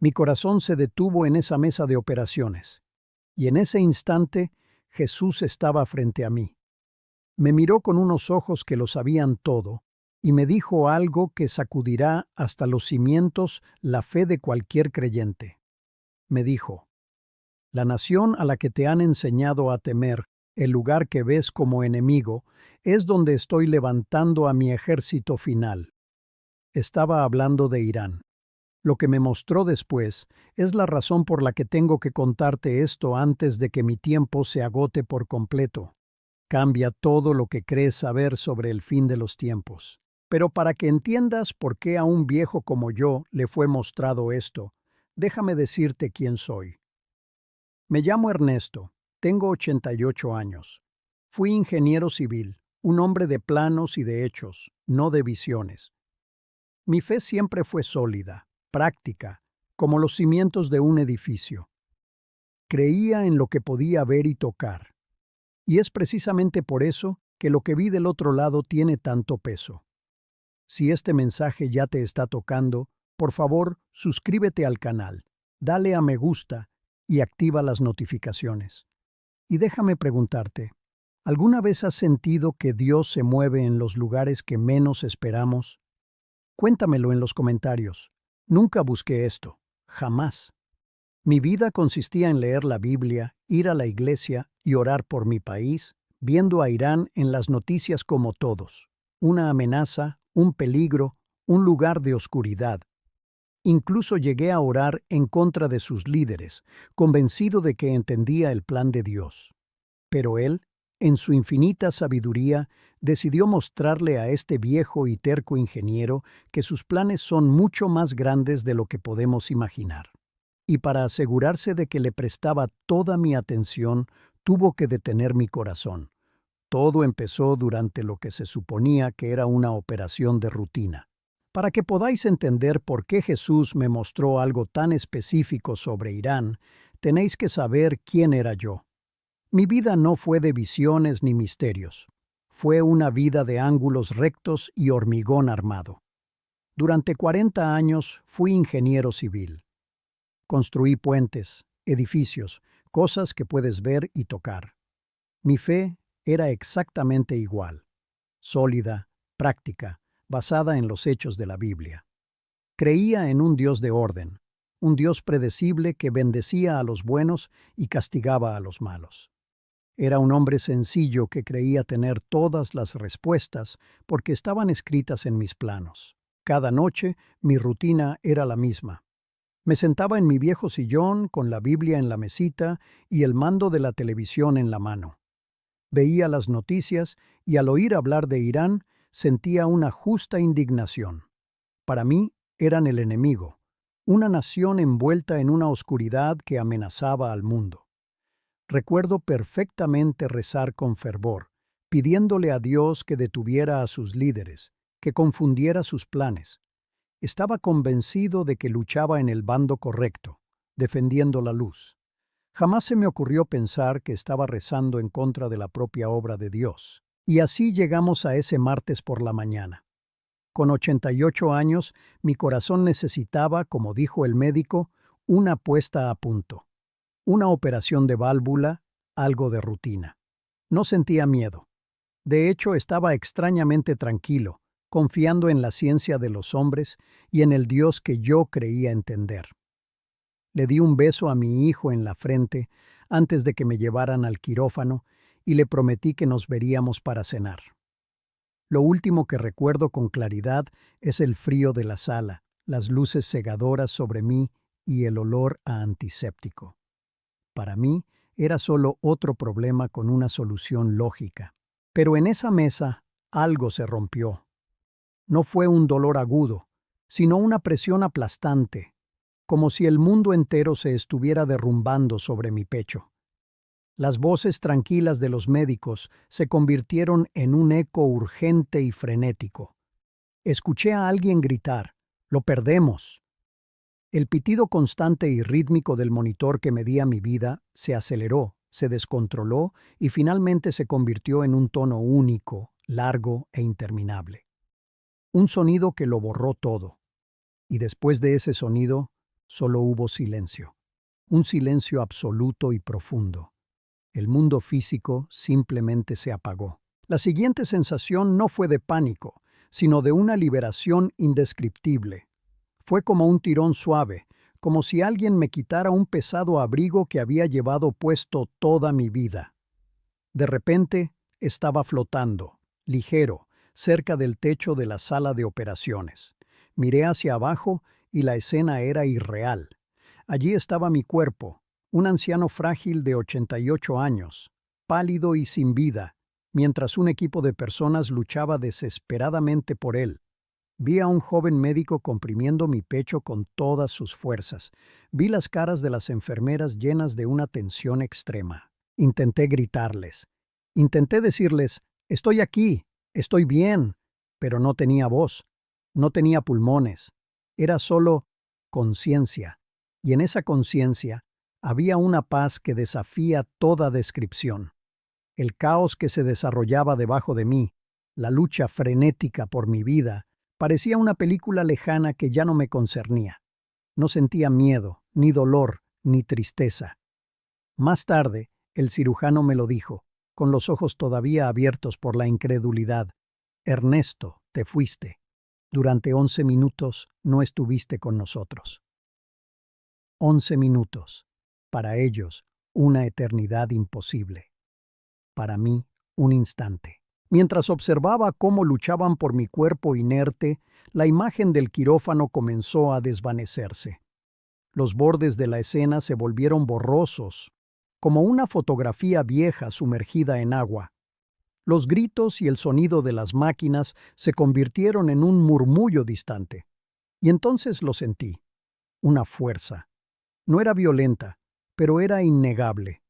Mi corazón se detuvo en esa mesa de operaciones, y en ese instante Jesús estaba frente a mí. Me miró con unos ojos que lo sabían todo, y me dijo algo que sacudirá hasta los cimientos la fe de cualquier creyente. Me dijo: la nación a la que te han enseñado a temer, el lugar que ves como enemigo, es donde estoy levantando a mi ejército final. Estaba hablando de Irán. Lo que me mostró después es la razón por la que tengo que contarte esto antes de que mi tiempo se agote por completo. Cambia todo lo que crees saber sobre el fin de los tiempos. Pero para que entiendas por qué a un viejo como yo le fue mostrado esto, déjame decirte quién soy. Me llamo Ernesto, tengo 88 años. Fui ingeniero civil, un hombre de planos y de hechos, no de visiones. Mi fe siempre fue sólida, práctica, como los cimientos de un edificio. Creía en lo que podía ver y tocar. Y es precisamente por eso que lo que vi del otro lado tiene tanto peso. Si este mensaje ya te está tocando, por favor, suscríbete al canal, dale a me gusta y activa las notificaciones. Y déjame preguntarte, ¿alguna vez has sentido que Dios se mueve en los lugares que menos esperamos? Cuéntamelo en los comentarios. Nunca busqué esto, jamás. Mi vida consistía en leer la Biblia, ir a la iglesia y orar por mi país, viendo a Irán en las noticias como todos. Una amenaza, un peligro, un lugar de oscuridad. Incluso llegué a orar en contra de sus líderes, convencido de que entendía el plan de Dios. Pero Él, en su infinita sabiduría, decidió mostrarle a este viejo y terco ingeniero que sus planes son mucho más grandes de lo que podemos imaginar. Y para asegurarse de que le prestaba toda mi atención, tuvo que detener mi corazón. Todo empezó durante lo que se suponía que era una operación de rutina. Para que podáis entender por qué Jesús me mostró algo tan específico sobre Irán, tenéis que saber quién era yo. Mi vida no fue de visiones ni misterios. Fue una vida de ángulos rectos y hormigón armado. Durante 40 años fui ingeniero civil. Construí puentes, edificios, cosas que puedes ver y tocar. Mi fe era exactamente igual, sólida, práctica, basada en los hechos de la Biblia. Creía en un Dios de orden, un Dios predecible que bendecía a los buenos y castigaba a los malos. Era un hombre sencillo que creía tener todas las respuestas porque estaban escritas en mis planos. Cada noche mi rutina era la misma. Me sentaba en mi viejo sillón con la Biblia en la mesita y el mando de la televisión en la mano. Veía las noticias y al oír hablar de Irán sentía una justa indignación. Para mí eran el enemigo, una nación envuelta en una oscuridad que amenazaba al mundo. Recuerdo perfectamente rezar con fervor, pidiéndole a Dios que detuviera a sus líderes, que confundiera sus planes. Estaba convencido de que luchaba en el bando correcto, defendiendo la luz. Jamás se me ocurrió pensar que estaba rezando en contra de la propia obra de Dios. Y así llegamos a ese martes por la mañana. Con 88 años, mi corazón necesitaba, como dijo el médico, una puesta a punto. Una operación de válvula, algo de rutina. No sentía miedo. De hecho, estaba extrañamente tranquilo, confiando en la ciencia de los hombres y en el Dios que yo creía entender. Le di un beso a mi hijo en la frente antes de que me llevaran al quirófano y le prometí que nos veríamos para cenar. Lo último que recuerdo con claridad es el frío de la sala, las luces cegadoras sobre mí y el olor a antiséptico. Para mí era solo otro problema con una solución lógica. Pero en esa mesa algo se rompió. No fue un dolor agudo, sino una presión aplastante, como si el mundo entero se estuviera derrumbando sobre mi pecho. Las voces tranquilas de los médicos se convirtieron en un eco urgente y frenético. Escuché a alguien gritar: «¡Lo perdemos!». El pitido constante y rítmico del monitor que medía mi vida se aceleró, se descontroló y finalmente se convirtió en un tono único, largo e interminable. Un sonido que lo borró todo. Y después de ese sonido, Solo hubo silencio. Un silencio absoluto y profundo. El mundo físico simplemente se apagó. La siguiente sensación no fue de pánico, sino de una liberación indescriptible. Fue como un tirón suave, como si alguien me quitara un pesado abrigo que había llevado puesto toda mi vida. De repente, estaba flotando, ligero, cerca del techo de la sala de operaciones. Miré hacia abajo y la escena era irreal. Allí estaba mi cuerpo, un anciano frágil de 88 años, pálido y sin vida, mientras un equipo de personas luchaba desesperadamente por él. Vi a un joven médico comprimiendo mi pecho con todas sus fuerzas. Vi las caras de las enfermeras llenas de una tensión extrema. Intenté gritarles. Intenté decirles, estoy aquí, estoy bien, pero no tenía voz, no tenía pulmones. Era solo conciencia. Y en esa conciencia había una paz que desafía toda descripción. El caos que se desarrollaba debajo de mí, la lucha frenética por mi vida, parecía una película lejana que ya no me concernía. No sentía miedo, ni dolor, ni tristeza. Más tarde, el cirujano me lo dijo, con los ojos todavía abiertos por la incredulidad. Ernesto, te fuiste. Durante 11 minutos no estuviste con nosotros. 11 minutos. Para ellos, una eternidad imposible. Para mí, un instante. Mientras observaba cómo luchaban por mi cuerpo inerte, la imagen del quirófano comenzó a desvanecerse. Los bordes de la escena se volvieron borrosos, como una fotografía vieja sumergida en agua. Los gritos y el sonido de las máquinas se convirtieron en un murmullo distante. Y entonces lo sentí. Una fuerza. No era violenta, pero era innegable.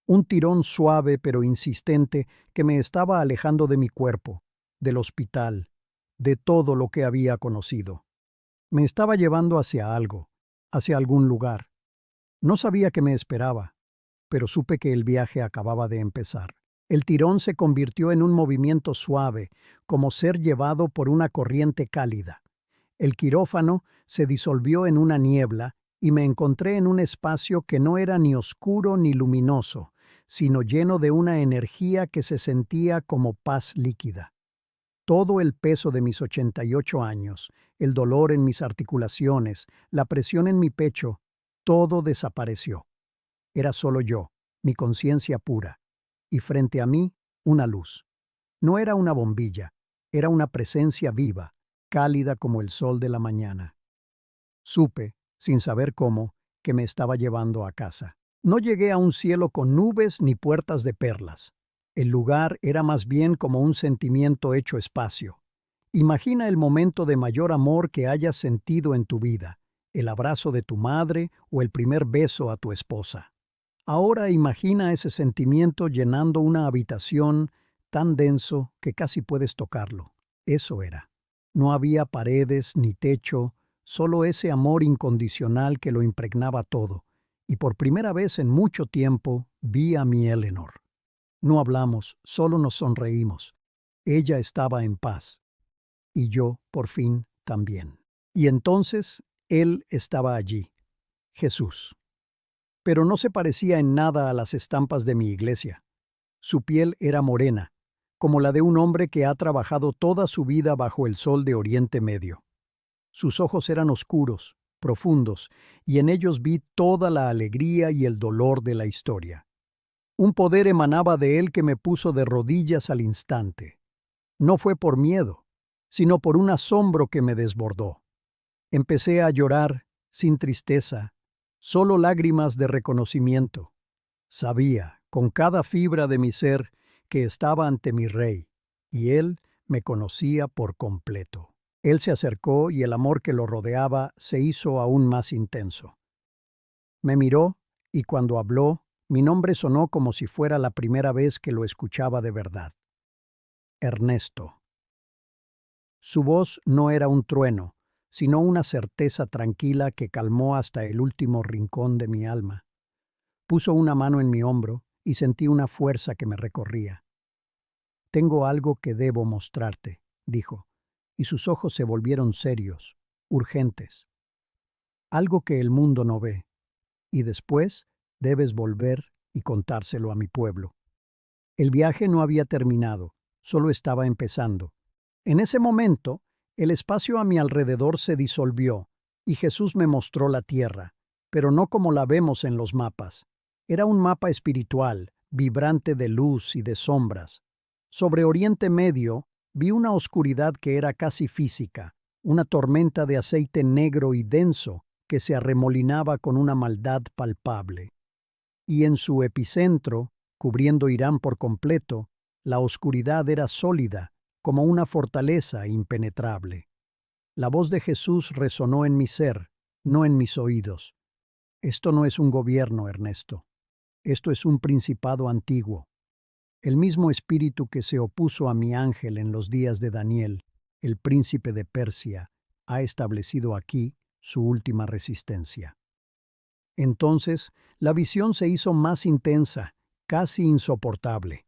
Un tirón suave pero insistente que me estaba alejando de mi cuerpo, del hospital, de todo lo que había conocido. Me estaba llevando hacia algo, hacia algún lugar. No sabía qué me esperaba, pero supe que el viaje acababa de empezar. El tirón se convirtió en un movimiento suave, como ser llevado por una corriente cálida. El quirófano se disolvió en una niebla y me encontré en un espacio que no era ni oscuro ni luminoso, sino lleno de una energía que se sentía como paz líquida. Todo el peso de mis 88 años, el dolor en mis articulaciones, la presión en mi pecho, todo desapareció. Era solo yo, mi conciencia pura, y frente a mí, una luz. No era una bombilla, era una presencia viva, cálida como el sol de la mañana. Supe, sin saber cómo, que me estaba llevando a casa. No llegué a un cielo con nubes ni puertas de perlas. El lugar era más bien como un sentimiento hecho espacio. Imagina el momento de mayor amor que hayas sentido en tu vida, el abrazo de tu madre o el primer beso a tu esposa. Ahora imagina ese sentimiento llenando una habitación tan denso que casi puedes tocarlo. Eso era. No había paredes ni techo, solo ese amor incondicional que lo impregnaba todo. Y por primera vez en mucho tiempo vi a mi Eleanor. No hablamos, solo nos sonreímos. Ella estaba en paz. Y yo, por fin, también. Y entonces, Él estaba allí, Jesús. Pero no se parecía en nada a las estampas de mi iglesia. Su piel era morena, como la de un hombre que ha trabajado toda su vida bajo el sol de Oriente Medio. Sus ojos eran oscuros, profundos, y en ellos vi toda la alegría y el dolor de la historia. Un poder emanaba de él que me puso de rodillas al instante. No fue por miedo, sino por un asombro que me desbordó. Empecé a llorar, sin tristeza, solo lágrimas de reconocimiento. Sabía, con cada fibra de mi ser, que estaba ante mi Rey, y él me conocía por completo. Él se acercó y el amor que lo rodeaba se hizo aún más intenso. Me miró y cuando habló, mi nombre sonó como si fuera la primera vez que lo escuchaba de verdad. Ernesto. Su voz no era un trueno, sino una certeza tranquila que calmó hasta el último rincón de mi alma. Puso una mano en mi hombro y sentí una fuerza que me recorría. Tengo algo que debo mostrarte, dijo, y sus ojos se volvieron serios, urgentes. algo que el mundo no ve. Y después debes volver y contárselo a mi pueblo. El viaje no había terminado, solo estaba empezando. En ese momento, el espacio a mi alrededor se disolvió y Jesús me mostró la tierra, pero no como la vemos en los mapas. Era un mapa espiritual, vibrante de luz y de sombras. Sobre Oriente Medio vi una oscuridad que era casi física, una tormenta de aceite negro y denso que se arremolinaba con una maldad palpable. Y en su epicentro, cubriendo Irán por completo, la oscuridad era sólida, como una fortaleza impenetrable. La voz de Jesús resonó en mi ser, no en mis oídos. Esto no es un gobierno, Ernesto. Esto es un principado antiguo. El mismo espíritu que se opuso a mi ángel en los días de Daniel, el príncipe de Persia, ha establecido aquí su última resistencia. Entonces, la visión se hizo más intensa, casi insoportable.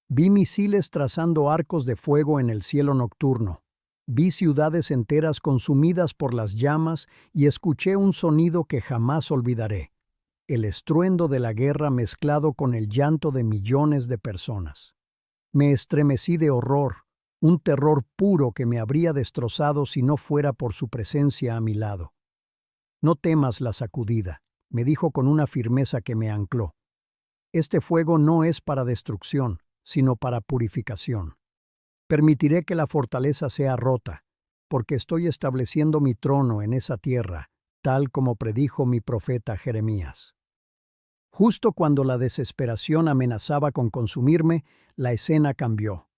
Vi misiles trazando arcos de fuego en el cielo nocturno. Vi ciudades enteras consumidas por las llamas y escuché un sonido que jamás olvidaré: el estruendo de la guerra mezclado con el llanto de millones de personas. Me estremecí de horror, un terror puro que me habría destrozado si no fuera por su presencia a mi lado. No temas la sacudida, me dijo con una firmeza que me ancló. Este fuego no es para destrucción, sino para purificación. Permitiré que la fortaleza sea rota, porque estoy estableciendo mi trono en esa tierra, tal como predijo mi profeta Jeremías. Justo cuando la desesperación amenazaba con consumirme, la escena cambió.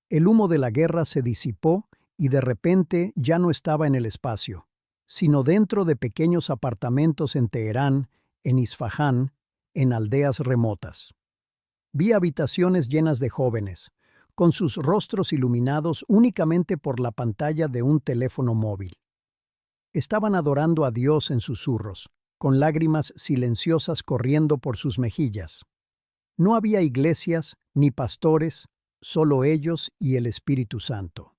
El humo de la guerra se disipó y de repente ya no estaba en el espacio, sino dentro de pequeños apartamentos en Teherán, en Isfahán, en aldeas remotas. Vi habitaciones llenas de jóvenes, con sus rostros iluminados únicamente por la pantalla de un teléfono móvil. Estaban adorando a Dios en susurros, con lágrimas silenciosas corriendo por sus mejillas. No había iglesias ni pastores, solo ellos y el Espíritu Santo.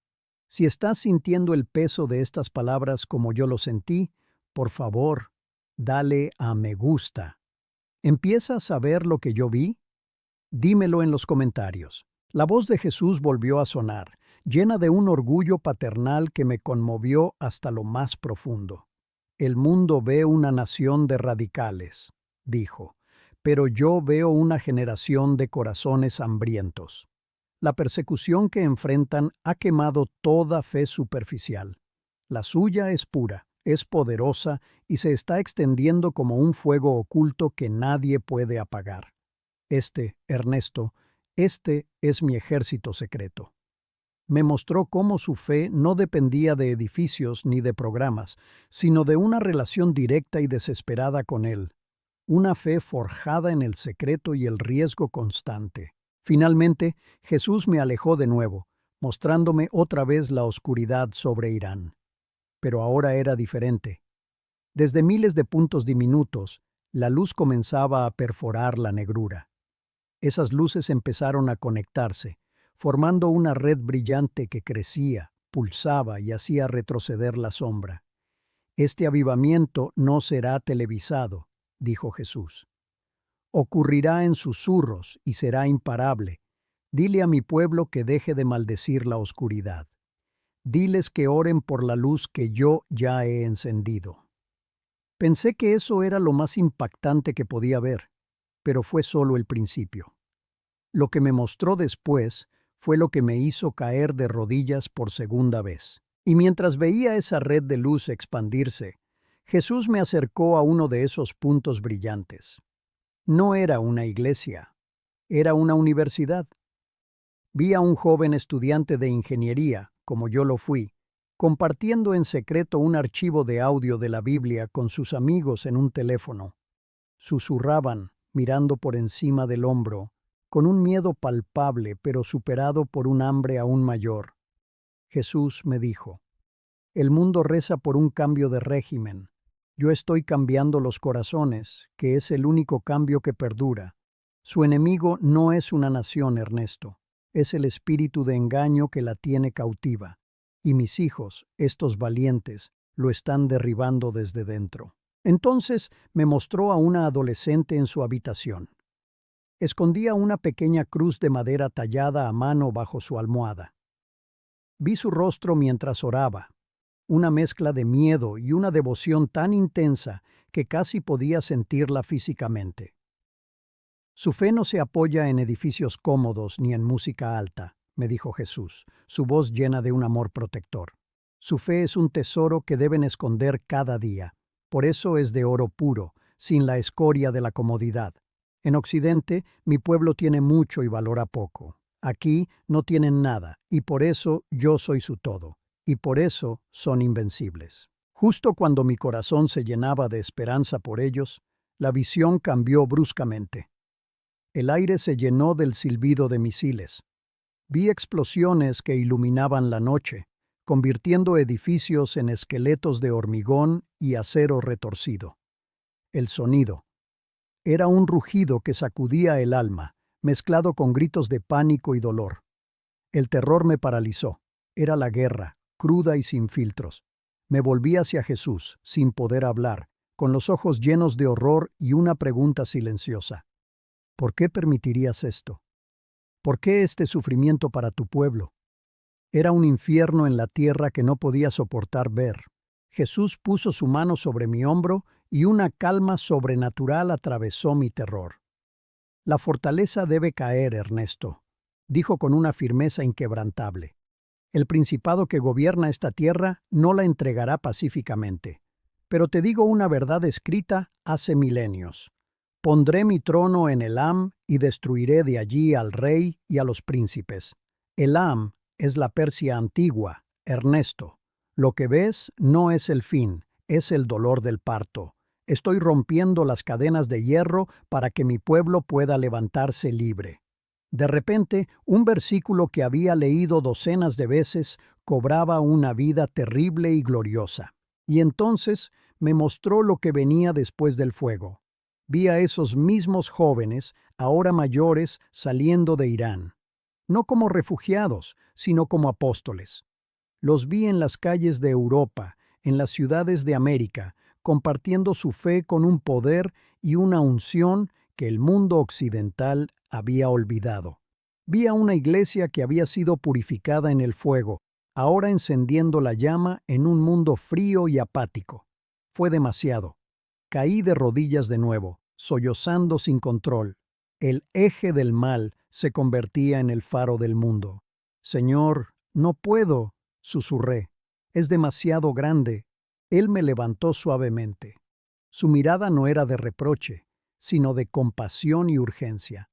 Si estás sintiendo el peso de estas palabras como yo lo sentí, por favor, dale a me gusta. ¿Empiezas a ver lo que yo vi? Dímelo en los comentarios. La voz de Jesús volvió a sonar, llena de un orgullo paternal que me conmovió hasta lo más profundo. El mundo ve una nación de radicales, dijo, pero yo veo una generación de corazones hambrientos. La persecución que enfrentan ha quemado toda fe superficial. La suya es pura, es poderosa y se está extendiendo como un fuego oculto que nadie puede apagar. Ernesto, este es mi ejército secreto. Me mostró cómo su fe no dependía de edificios ni de programas, sino de una relación directa y desesperada con Él. Una fe forjada en el secreto y el riesgo constante. Finalmente, Jesús me alejó de nuevo, mostrándome otra vez la oscuridad sobre Irán. Pero ahora era diferente. Desde miles de puntos diminutos, la luz comenzaba a perforar la negrura. Esas luces empezaron a conectarse, formando una red brillante que crecía, pulsaba y hacía retroceder la sombra. Este avivamiento no será televisado, dijo Jesús. Ocurrirá en susurros y será imparable. Dile a mi pueblo que deje de maldecir la oscuridad. Diles que oren por la luz que yo ya he encendido. Pensé que eso era lo más impactante que podía ver, pero fue solo el principio. Lo que me mostró después fue lo que me hizo caer de rodillas por segunda vez. Y mientras veía esa red de luz expandirse, Jesús me acercó a uno de esos puntos brillantes. No era una iglesia, era una universidad. Vi a un joven estudiante de ingeniería, como yo lo fui, compartiendo en secreto un archivo de audio de la Biblia con sus amigos en un teléfono. Susurraban, mirando por encima del hombro, con un miedo palpable pero superado por un hambre aún mayor. Jesús me dijo, el mundo reza por un cambio de régimen. Yo estoy cambiando los corazones, que es el único cambio que perdura. Su enemigo no es una nación, Ernesto, es el espíritu de engaño que la tiene cautiva. Y mis hijos, estos valientes, lo están derribando desde dentro. Entonces me mostró a una adolescente en su habitación. Escondía una pequeña cruz de madera tallada a mano bajo su almohada. Vi su rostro mientras oraba, una mezcla de miedo y una devoción tan intensa que casi podía sentirla físicamente. Su fe no se apoya en edificios cómodos ni en música alta, me dijo Jesús, su voz llena de un amor protector. Su fe es un tesoro que deben esconder cada día. Por eso es de oro puro, sin la escoria de la comodidad. En Occidente, mi pueblo tiene mucho y valora poco. Aquí no tienen nada, y por eso yo soy su todo, y por eso son invencibles. Justo cuando mi corazón se llenaba de esperanza por ellos, la visión cambió bruscamente. El aire se llenó del silbido de misiles. Vi explosiones que iluminaban la noche, convirtiendo edificios en esqueletos de hormigón y acero retorcido. El sonido era un rugido que sacudía el alma, mezclado con gritos de pánico y dolor. El terror me paralizó. Era la guerra, cruda y sin filtros. Me volví hacia Jesús, sin poder hablar, con los ojos llenos de horror y una pregunta silenciosa. ¿Por qué permitirías esto? ¿Por qué este sufrimiento para tu pueblo? Era un infierno en la tierra que no podía soportar ver. Jesús puso su mano sobre mi hombro y una calma sobrenatural atravesó mi terror. La fortaleza debe caer, Ernesto, dijo con una firmeza inquebrantable. El principado que gobierna esta tierra no la entregará pacíficamente. Pero te digo una verdad escrita hace milenios. Pondré mi trono en Elam y destruiré de allí al rey y a los príncipes. Elam es la Persia antigua, Ernesto. Lo que ves no es el fin, es el dolor del parto. Estoy rompiendo las cadenas de hierro para que mi pueblo pueda levantarse libre. De repente, un versículo que había leído docenas de veces cobraba una vida terrible y gloriosa. Y entonces me mostró lo que venía después del fuego. Vi a esos mismos jóvenes, ahora mayores, saliendo de Irán. No como refugiados, sino como apóstoles. Los vi en las calles de Europa, en las ciudades de América, compartiendo su fe con un poder y una unción que el mundo occidental había olvidado. Vi a una iglesia que había sido purificada en el fuego, ahora encendiendo la llama en un mundo frío y apático. Fue demasiado. Caí de rodillas de nuevo, sollozando sin control. El eje del mal se convertía en el faro del mundo. Señor, no puedo, susurré. Es demasiado grande. Él me levantó suavemente. Su mirada no era de reproche, sino de compasión y urgencia.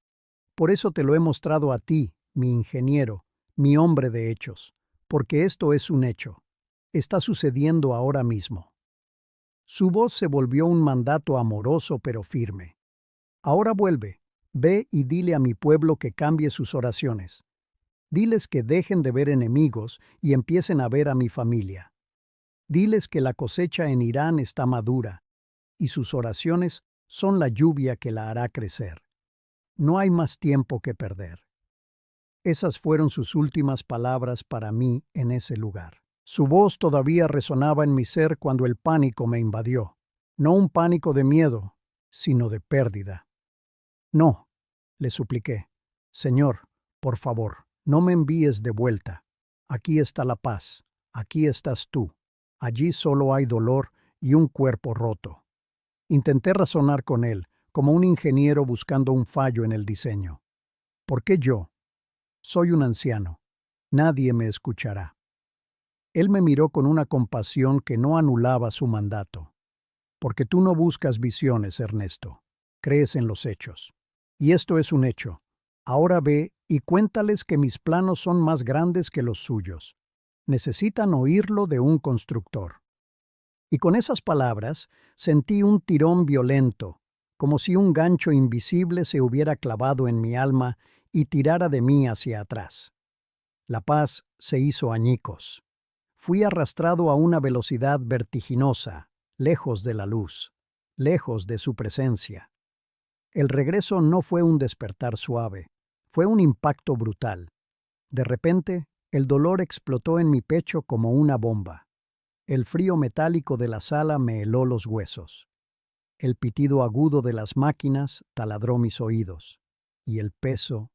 Por eso te lo he mostrado a ti, mi ingeniero, mi hombre de hechos, porque esto es un hecho. Está sucediendo ahora mismo. Su voz se volvió un mandato amoroso pero firme. Ahora vuelve, ve y dile a mi pueblo que cambie sus oraciones. Diles que dejen de ver enemigos y empiecen a ver a mi familia. Diles que la cosecha en Irán está madura, y sus oraciones son la lluvia que la hará crecer. No hay más tiempo que perder. Esas fueron sus últimas palabras para mí en ese lugar. Su voz todavía resonaba en mi ser cuando el pánico me invadió. No un pánico de miedo, sino de pérdida. No, le supliqué. Señor, por favor, no me envíes de vuelta. Aquí está la paz, aquí estás tú. Allí solo hay dolor y un cuerpo roto. Intenté razonar con él, como un ingeniero buscando un fallo en el diseño. ¿Por qué yo? Soy un anciano. Nadie me escuchará. Él me miró con una compasión que no anulaba su mandato. Porque tú no buscas visiones, Ernesto. Crees en los hechos. Y esto es un hecho. Ahora ve y cuéntales que mis planos son más grandes que los suyos. Necesitan oírlo de un constructor. Y con esas palabras sentí un tirón violento, como si un gancho invisible se hubiera clavado en mi alma y tirara de mí hacia atrás. La paz se hizo añicos. Fui arrastrado a una velocidad vertiginosa, lejos de la luz, lejos de su presencia. El regreso no fue un despertar suave, fue un impacto brutal. De repente, el dolor explotó en mi pecho como una bomba. El frío metálico de la sala me heló los huesos. El pitido agudo de las máquinas taladró mis oídos, y el peso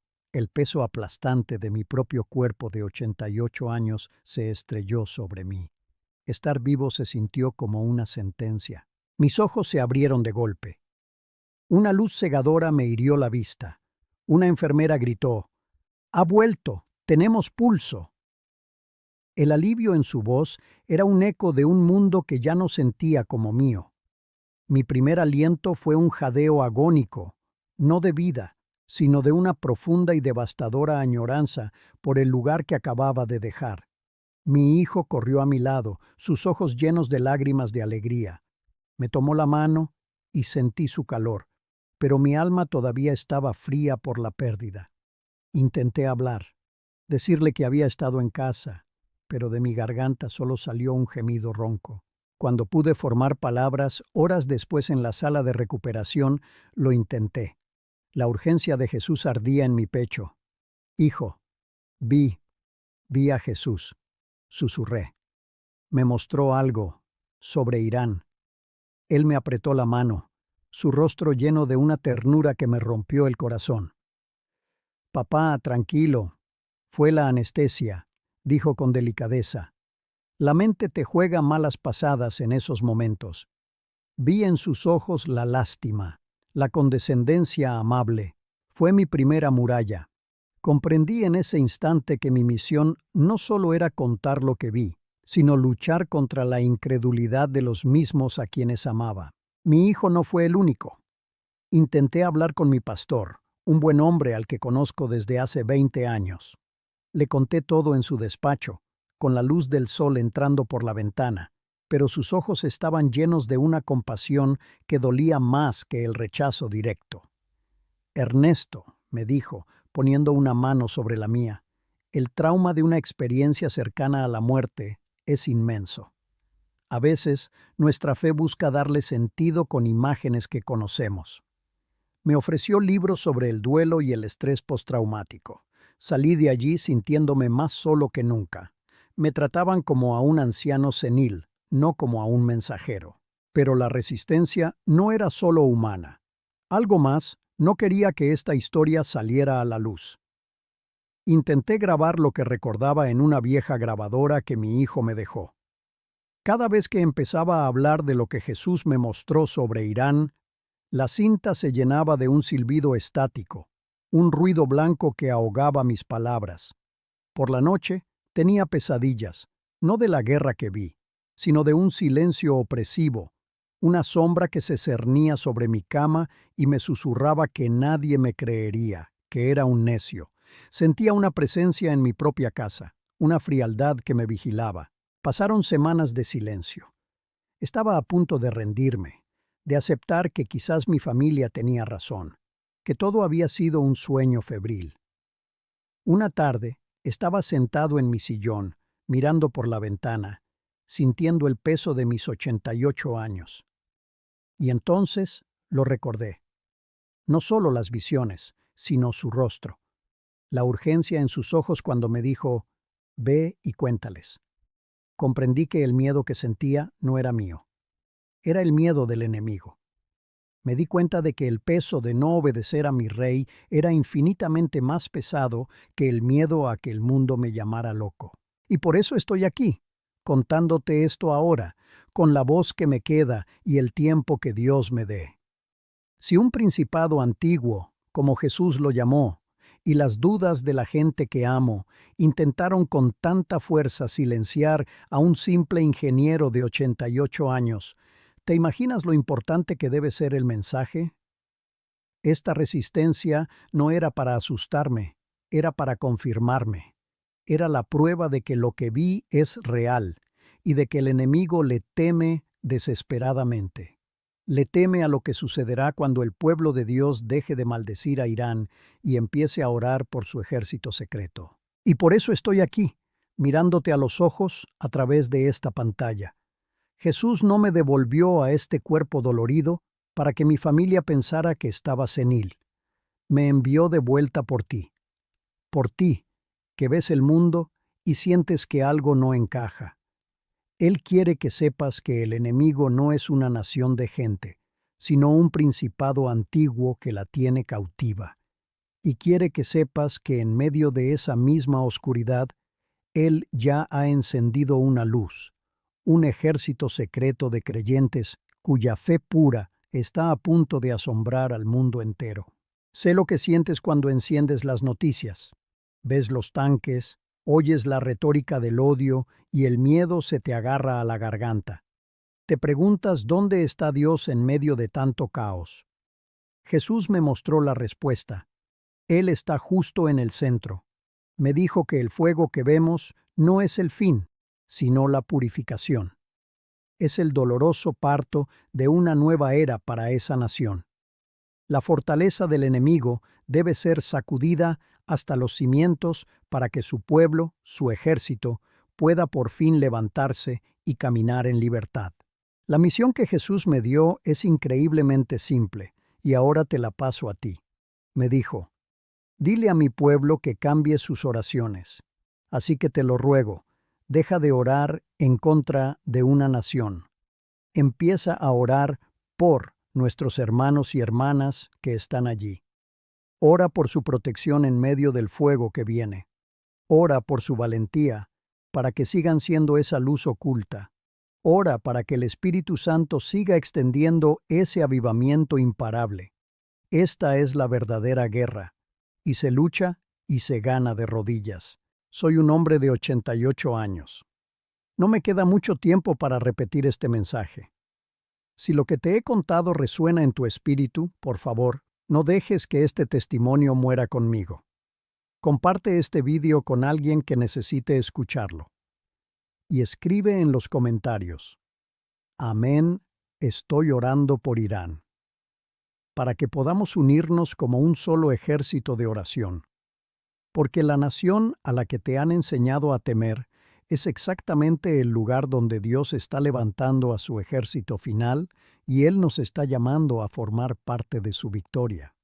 aplastante de mi propio cuerpo de 88 años se estrelló sobre mí. Estar vivo se sintió como una sentencia. Mis ojos se abrieron de golpe. Una luz cegadora me hirió la vista. Una enfermera gritó: «¡Ha vuelto! ¡Tenemos pulso!». El alivio en su voz era un eco de un mundo que ya no sentía como mío. Mi primer aliento fue un jadeo agónico, no de vida, sino de una profunda y devastadora añoranza por el lugar que acababa de dejar. Mi hijo corrió a mi lado, sus ojos llenos de lágrimas de alegría. Me tomó la mano y sentí su calor, pero mi alma todavía estaba fría por la pérdida. Intenté hablar, decirle que había estado en casa, pero de mi garganta solo salió un gemido ronco. Cuando pude formar palabras, horas después en la sala de recuperación, lo intenté. La urgencia de Jesús ardía en mi pecho. «Hijo, vi a Jesús», susurré. Me mostró algo sobre Irán. Él me apretó la mano, su rostro lleno de una ternura que me rompió el corazón. «Papá, tranquilo. Fue la anestesia», dijo con delicadeza. «La mente te juega malas pasadas en esos momentos». Vi en sus ojos la lástima, la condescendencia amable. Fue mi primera muralla. Comprendí en ese instante que mi misión no solo era contar lo que vi, sino luchar contra la incredulidad de los mismos a quienes amaba. Mi hijo no fue el único. Intenté hablar con mi pastor, un buen hombre al que conozco desde hace 20 años. Le conté todo en su despacho, con la luz del sol entrando por la ventana, pero sus ojos estaban llenos de una compasión que dolía más que el rechazo directo. «Ernesto», me dijo, poniendo una mano sobre la mía, «el trauma de una experiencia cercana a la muerte es inmenso. A veces, nuestra fe busca darle sentido con imágenes que conocemos». Me ofreció libros sobre el duelo y el estrés postraumático. Salí de allí sintiéndome más solo que nunca. Me trataban como a un anciano senil, no como a un mensajero. Pero la resistencia no era solo humana. Algo más, no quería que esta historia saliera a la luz. Intenté grabar lo que recordaba en una vieja grabadora que mi hijo me dejó. Cada vez que empezaba a hablar de lo que Jesús me mostró sobre Irán, la cinta se llenaba de un silbido estático, un ruido blanco que ahogaba mis palabras. Por la noche tenía pesadillas, no de la guerra que vi, sino de un silencio opresivo, una sombra que se cernía sobre mi cama y me susurraba que nadie me creería, que era un necio. Sentía una presencia en mi propia casa, una frialdad que me vigilaba. Pasaron semanas de silencio. Estaba a punto de rendirme, de aceptar que quizás mi familia tenía razón, que todo había sido un sueño febril. Una tarde, estaba sentado en mi sillón, mirando por la ventana, sintiendo el peso de mis 88 años. Y entonces lo recordé. No solo las visiones, sino su rostro. La urgencia en sus ojos cuando me dijo: «Ve y cuéntales». Comprendí que el miedo que sentía no era mío. Era el miedo del enemigo. Me di cuenta de que el peso de no obedecer a mi rey era infinitamente más pesado que el miedo a que el mundo me llamara loco. Y por eso estoy aquí, contándote esto ahora, con la voz que me queda y el tiempo que Dios me dé. Si un principado antiguo, como Jesús lo llamó, y las dudas de la gente que amo intentaron con tanta fuerza silenciar a un simple ingeniero de 88 años, ¿te imaginas lo importante que debe ser el mensaje? Esta resistencia no era para asustarme, era para confirmarme. Era la prueba de que lo que vi es real y de que el enemigo le teme desesperadamente. Le teme a lo que sucederá cuando el pueblo de Dios deje de maldecir a Irán y empiece a orar por su ejército secreto. Y por eso estoy aquí, mirándote a los ojos a través de esta pantalla. Jesús no me devolvió a este cuerpo dolorido para que mi familia pensara que estaba senil. Me envió de vuelta por ti, que ves el mundo y sientes que algo no encaja. Él quiere que sepas que el enemigo no es una nación de gente, sino un principado antiguo que la tiene cautiva. Y quiere que sepas que en medio de esa misma oscuridad, Él ya ha encendido una luz, un ejército secreto de creyentes cuya fe pura está a punto de asombrar al mundo entero. Sé lo que sientes cuando enciendes las noticias. Ves los tanques, oyes la retórica del odio y el miedo se te agarra a la garganta. Te preguntas dónde está Dios en medio de tanto caos. Jesús me mostró la respuesta. Él está justo en el centro. Me dijo que el fuego que vemos no es el fin, sino la purificación. Es el doloroso parto de una nueva era para esa nación. La fortaleza del enemigo debe ser sacudida hasta los cimientos para que su pueblo, su ejército, pueda por fin levantarse y caminar en libertad. La misión que Jesús me dio es increíblemente simple, y ahora te la paso a ti. Me dijo, dile a mi pueblo que cambie sus oraciones. Así que te lo ruego, deja de orar en contra de una nación. Empieza a orar por nuestros hermanos y hermanas que están allí. Ora por su protección en medio del fuego que viene. Ora por su valentía, para que sigan siendo esa luz oculta. Ora para que el Espíritu Santo siga extendiendo ese avivamiento imparable. Esta es la verdadera guerra, y se lucha y se gana de rodillas. Soy un hombre de 88 años. No me queda mucho tiempo para repetir este mensaje. Si lo que te he contado resuena en tu espíritu, por favor, no dejes que este testimonio muera conmigo. Comparte este vídeo con alguien que necesite escucharlo. Y escribe en los comentarios, Amén, estoy orando por Irán, para que podamos unirnos como un solo ejército de oración. Porque la nación a la que te han enseñado a temer es exactamente el lugar donde Dios está levantando a su ejército final y Él nos está llamando a formar parte de su victoria.